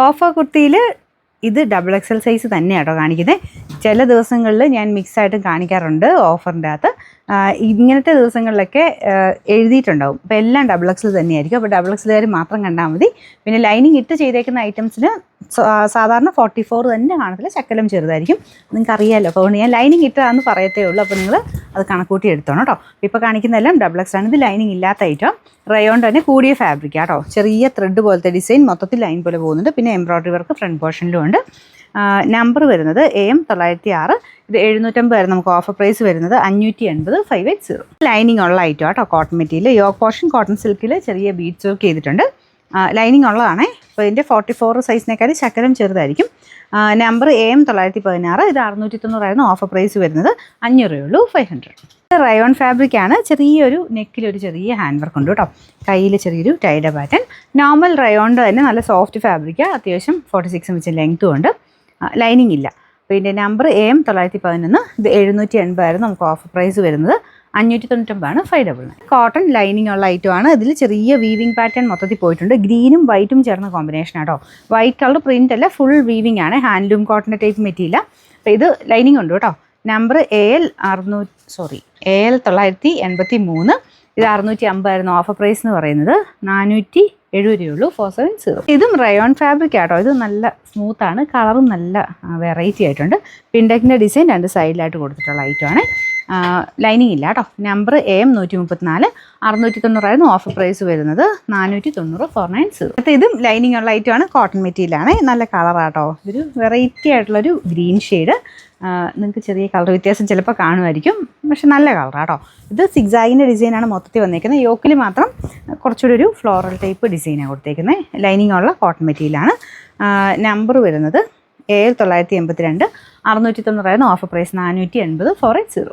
Offer കുർത്തിയിൽ ഇത് XXL size തന്നെയാട്ടോ കാണിക്കുന്നത്. ചില ദിവസങ്ങളിൽ ഞാൻ മിക്സായിട്ട് കാണിക്കാറുണ്ട് ഓഫറിൻ്റെ അകത്ത്. ഇങ്ങനത്തെ ദിവസങ്ങളിലൊക്കെ എഴുതിയിട്ടുണ്ടാവും. അപ്പോൾ എല്ലാം XXL തന്നെയായിരിക്കും. അപ്പോൾ XXLകാർ മാത്രം കണ്ടാൽ മതി. പിന്നെ ലൈനിങ് ഇട്ട് ചെയ്തേക്കുന്ന ഐറ്റംസിന് സാധാരണ 44 തന്നെ കാണത്തില്ല, ശക്കലം ചെറുതായിരിക്കും. നിങ്ങൾക്ക് അറിയാമല്ലോ. അപ്പോൾ ഞാൻ ലൈനിങ് ഇട്ടാന്ന് പറയത്തേ ഉള്ളൂ. അപ്പോൾ നിങ്ങൾ അത് കണക്കൂട്ടി എടുത്തോണം കേട്ടോ. ഇപ്പോൾ കാണിക്കുന്നതെല്ലാം XXL ആണ്. ഇത് ലൈനിങ് ഇല്ലാത്ത ഐറ്റം. റയോൺ തന്നെ കൂടിയ ഫാബ്രിക് കേട്ടോ. ചെറിയ ത്രെഡ് പോലത്തെ ഡിസൈൻ, മൊത്തത്തിൽ ലൈൻ പോലെ പോകുന്നുണ്ട്. പിന്നെ എംബ്രോയ്ഡറി വർക്ക് ഫ്രണ്ട് പോർഷനിലും ഉണ്ട്. നമ്പർ വരുന്നത് AM 906. ഇത് 750 ആയിരുന്നു നമുക്ക് ഓഫർ പ്രൈസ് വരുന്നത്. 580 580. ലൈനിങ് ഉള്ള ഐറ്റം കേട്ടോ. Cotton material, yoke portion cotton സിൽക്കിൽ ചെറിയ ബീഡ്സ് വർക്ക് ചെയ്തിട്ടുണ്ട്. ലൈനിങ് ഉള്ളതാണേ. അപ്പോൾ ഇതിൻ്റെ 44 സൈസിനേക്കാൾ ശകലം ചെറുതായിരിക്കും. Number AM 916. ഇത് 690 ആയിരുന്നു ഓഫർ പ്രൈസ് വരുന്നത്. 500 ഉള്ളൂ, 500. റയോൺ ഫാബ്രിക് ആണ്. ചെറിയൊരു നെക്കിലൊരു ചെറിയ ഹാൻഡ് വർക്ക് ഉണ്ട് കേട്ടോ. കയ്യിൽ ചെറിയൊരു ടൈഡ പാറ്റേൺ. നോർമൽ റയോണിൻ്റെ തന്നെ നല്ല സോഫ്റ്റ് ഫാബ്രിക്കാണ്. അത്യാവശ്യം 46 ഇഞ്ച് ലെങ്ത്തും ഉണ്ട്. ലൈനിങ് ഇല്ല. പിന്നെ നമ്പർ AM 911. ഇത് 780 ആയിരുന്നു നമുക്ക് ഓഫർ പ്രൈസ് വരുന്നത്. 599 ആണ്, 599. കോട്ടൺ ലൈനിങ് ഉള്ള ഐറ്റമാണ്. ഇതിൽ ചെറിയ വീവിങ് പാറ്റേൺ മൊത്തത്തിൽ പോയിട്ടുണ്ട്. ഗ്രീനും വൈറ്റും ചേർന്ന കോമ്പിനേഷൻ ആട്ടോ. വൈറ്റ് കളർ പ്രിൻ്റ് അല്ല, ഫുൾ വീവിങ് ആണ്. Handloom cotton type material. അപ്പോൾ ഇത് ലൈനിങ് ഉണ്ട് കേട്ടോ. Number AL 983. ഇത് 650 ആയിരുന്നു ഓഫർ പ്രൈസ് എന്ന് പറയുന്നത്. 470 ഉള്ളൂ, 470. ഇതും റയോൺ ഫാബ്രിക് ആട്ടോ. ഇത് നല്ല സ്മൂത്താണ്, കളറും നല്ല വെറൈറ്റി ആയിട്ടുണ്ട്. പിൻഡക്കിൻ്റെ ഡിസൈൻ 2 സൈഡിലായിട്ട് കൊടുത്തിട്ടുള്ള ഐറ്റമാണ്. ലൈനിങ് ഇല്ല കേട്ടോ. Number AM 134. 690 ആയിരുന്നു ഓഫർ പ്രൈസ് വരുന്നത്. 490, 490. അപ്പോൾ ഇതും ലൈനിങ് ഉള്ള ഐറ്റമാണ്. കോട്ടൺ മെറ്റീരിയലാണ്. നല്ല കളറാട്ടോ. ഇതൊരു വെറൈറ്റി ആയിട്ടുള്ളൊരു ഗ്രീൻ ഷെയ്ഡ്. നിങ്ങൾക്ക് ചെറിയ കളർ വ്യത്യാസം ചിലപ്പോൾ കാണുമായിരിക്കും, പക്ഷെ നല്ല കളറാട്ടോ. ഇത് സിഗ്സാഗിൻ്റെ ഡിസൈനാണ് മൊത്തത്തിൽ വന്നേക്കുന്നത്. യോക്കിൽ മാത്രം കുറച്ചുകൂടി ഒരു ഫ്ലോറൽ ടൈപ്പ് ഡിസൈനാണ് കൊടുത്തേക്കുന്നത്. ലൈനിങ് ഉള്ള കോട്ടൺ മെറ്റീരിയലാണ്. നമ്പർ വരുന്നത് AL 982. 690 ആയിരുന്നു ഓഫർ പ്രൈസ്. 480, 480.